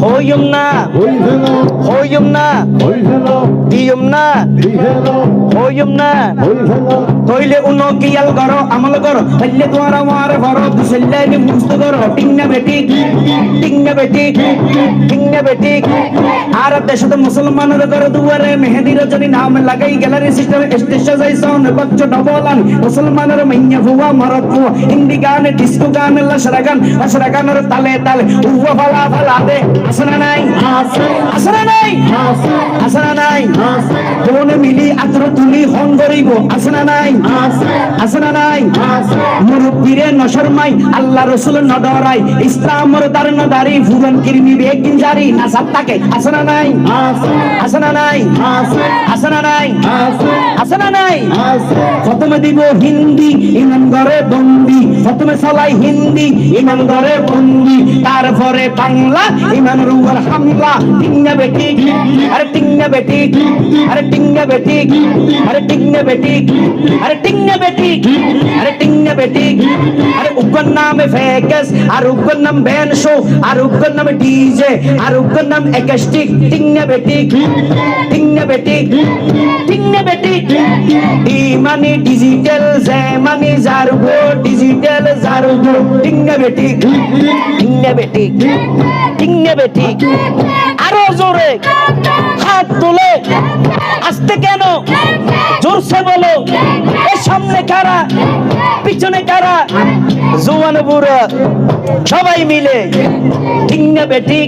হইম না হইম না দিয়ম না হইম না তইলে উনো কিয়াল করো আমল করো হইলে তোমার আমার ভরো দুসল্লানি মুস্ত করো টিংনা বেটি টিংনা বেটি টিংনা বেটি আর দেশে মুসলমানের ঘর দুয়ারে মেহেদির জনি নাম লাগাই গ্যালারি সিস্টেম স্টেশন যাইছন বচ্চ ডবলান মুসলমানের মাইয়া ফুয়া মারত ফুয়া হিন্দি গান ডিস্কো গান লাশরা গানের তালে তালে উয়া ফালা ফালা দে আসনা নাই আসনা নাই আসনা নাই কোন মিলি আত্র তুলি হন গরিব আসনা নাই আসনা নাই মুরব্বিরে নশরমাই আল্লাহ রাসূল নডরাই ইসলামের দারনা দারি ফুরন কিরমি বেগিন জারি না সাত্তাকে আসনা নাই আসনা নাই আসনা নাই আসনা নাই প্রথমে দিব হিন্দি ইমান ঘরে বন্দি প্রথমে চলাই হিন্দি ইমান ঘরে বন্দি তারপরে বাংলা ইমানের উপর হামলা টিংনা বেটি আরে টিংনা বেটি আরে টিংনা বেটি আরে টিংনা বেটি আরে টিংনা বেটি আরে টিংনা বেটি আরে উগ্র নামে ফেকাস আর উগ্র নাম ব্যান শো আর উগ্র নামে ডিজে আর উগ্র নাম একাস্টিক টিংনা বেটি টিংনা বেটি টিংনা বেটি ই মানে ডিজিটাল জে মানে জারগো ডিজিটাল জারগো টিংনা বেটি টিংনা বেটি টিংনা বেটি আরো জোরে হাত তুলে আস্তে কেন জোরসে বলো এর সামনে কারা পিছনে কারা জওয়ান বুড়া সবাই মিলে টিংনা বেটি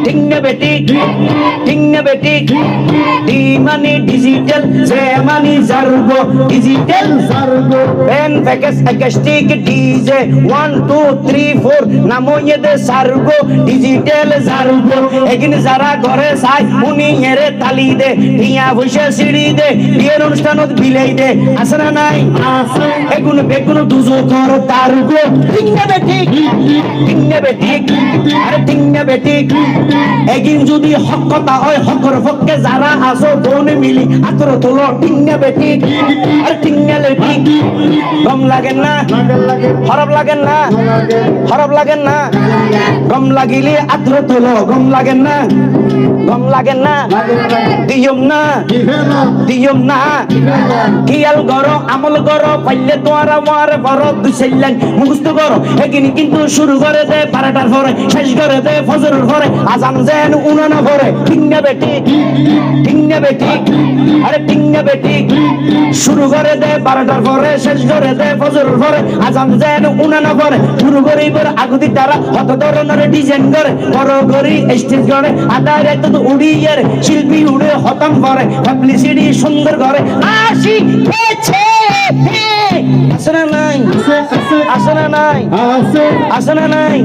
টিংনা বেটি টিংনা বেটি ডি মানে ডিজিটাল জে মানে জারগো ডিজিটাল জারগো ব্যান ফেকাস একাস্টিক ডিজে 1 2 3 4 নামো এদে সারগো ডিজিটাল জারগো এগিন যারা ঘরে চাই উনি এরে তালি দে টিয়া বসে সিঁড়ি দে বিয়ের অনুষ্ঠানত বিলাই দে আসনা নাই এগুন বেগুন দুজো কর তারগো টিংনা বেটি টিংনা বেটি আরে টিংনা বেটি এগিন যদি হক কথা হয় হকর পক্ষে যারা আসো বোন মিলি আতর তোলো টিংনা বেটি আরে টিংনা বেটি গম লাগেন না খারাপ লাগেন না খারাপ লাগেন না গম লাগিলে আতর তোলো গম লাগেন না গম লাগেন না দিয়ম না দিয়ম না কিয়াল করো আমল করো পাইলে তোমার আমার বড় দুইশাল্লান মুখস্থ করো এগিনি কিন্তু শুরু করে দে 12টার পরে শেষ করে দে ফজরের পরে আজান যেন উনানা পরে টিংনা বেটি টিংনা বেটি আরে টিংনা বেটি শুরু করে দে 12টার পরে শেষ করে দে ফজরের পরে আজান যেন উনানা পরে শুরু করে এবার আগুদি তারা কত ধরনের ডিজাইন করে বড় করি স্টেজ করে আদারে তো উড়িয়ে শিল্পী উড়ে হতম করে পাবলিসিটি সুন্দর করে আসি গেছে আসনা নাই আসনা নাই আসনা নাই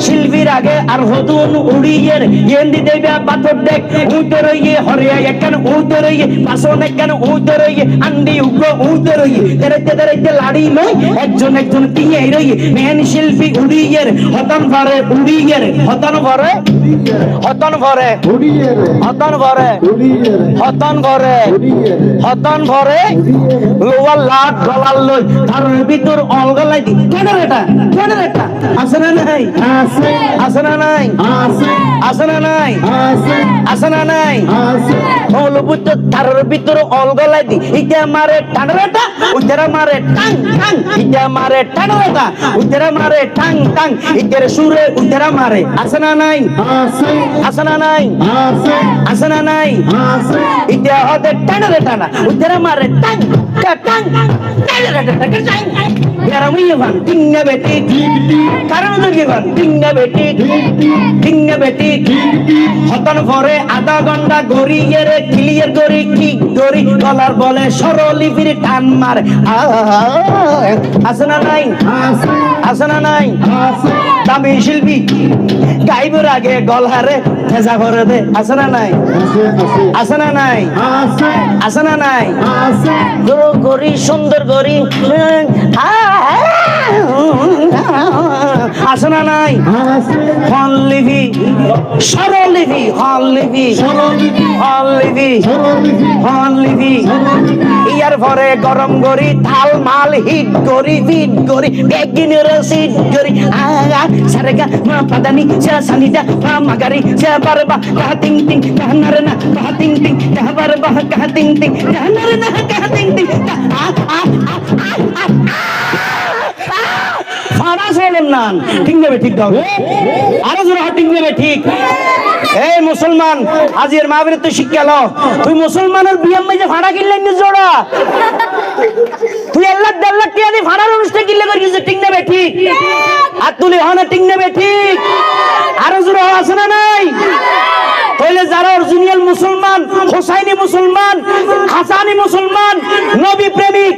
শিল্পীর আগে আর হতুন উড়িয়ে গেন্দি দেবে পাথর দেখ উঠে রইয়ে হরিয়া একখান উঠে রইয়ে পাশন একখান উঠে রইয়ে আন্ডি উগ্র উঠে রইয়ে তেরেতে তেরেতে লাড়ি লই একজন একজন টিঙে রইয়ে মেন শিল্পী উড়িয়ে হতন ভরে উড়িয়ে হতন ভরে হতন ভরে হতন ভরে হতন ভরে হতন ভরে লোয়ার লাট গলার লই তার ভিতর অলগলাই দি কেন এটা আসনা নাই আসনা নাই আসনা নাই আসনা নাই হলবুত তার ভিতর অলগলাই দি ইটা মারে টানরেটা উইতারা মারে টাং টাং ইটা মারে টানরেটা উইতারা মারে টাং টাং ইতের সুরে উইতারা মারে আসনা নাই আসনা নাই আসনা নাই ইটা হতে টানরেটা না উইতারা মারে টাং টাং টিংনা বেটি কারণ টিংনা বেটি টিংনা বেটি হতন ভরে আধা ঘন্টা গড়িয়ে রে ক্লিয়ার করি কি করি গলার বলে সরলিপির টান মারে আসনা নাই আসনা নাই দামি শিল্পী গাইবের আগে গলহারে ভেজা করে দে আসনা নাই আসনা নাই আসনা নাই গরি সুন্দর গরি আসনা নাই ফোন লিভি সরলিভি হলিভি হলিভি হলিভি ইয়ার পরে গরম করি থাল মাল হিট করি ফিট করি বেগিনের সিট করি সারেগা মা পাদানি সা সানিদা মা মাগারি সা বারবা কাহা টিং টিং কাহা নারে না কাহা টিং টিং কাহা বারবা কাহা টিং টিং কাহা নারে না কাহা টিং টিং ফাড়া চলেন না ঠিক নেবে ঠিক দাও আরো জোরে ঠিক নেবে ঠিক এই মুসলমান আজির মাহবির তো শিক্ষা লো তুই মুসলমানের বিয়াম মাঝে ফাড়া কিনলেন নি জোড়া তুই আল্লাহ দেল্লাহ কে দি ফাড়ার অনুষ্ঠান কিনলে করিস ঠিক নেবে ঠিক আর তুই হনে ঠিক নেবে ঠিক আরো জোরে আছে না নাই তাহলে যারা অরিজিনাল মুসলমান হোসাইনি মুসলমান হাসানি মুসলমান নবী প্রেমিক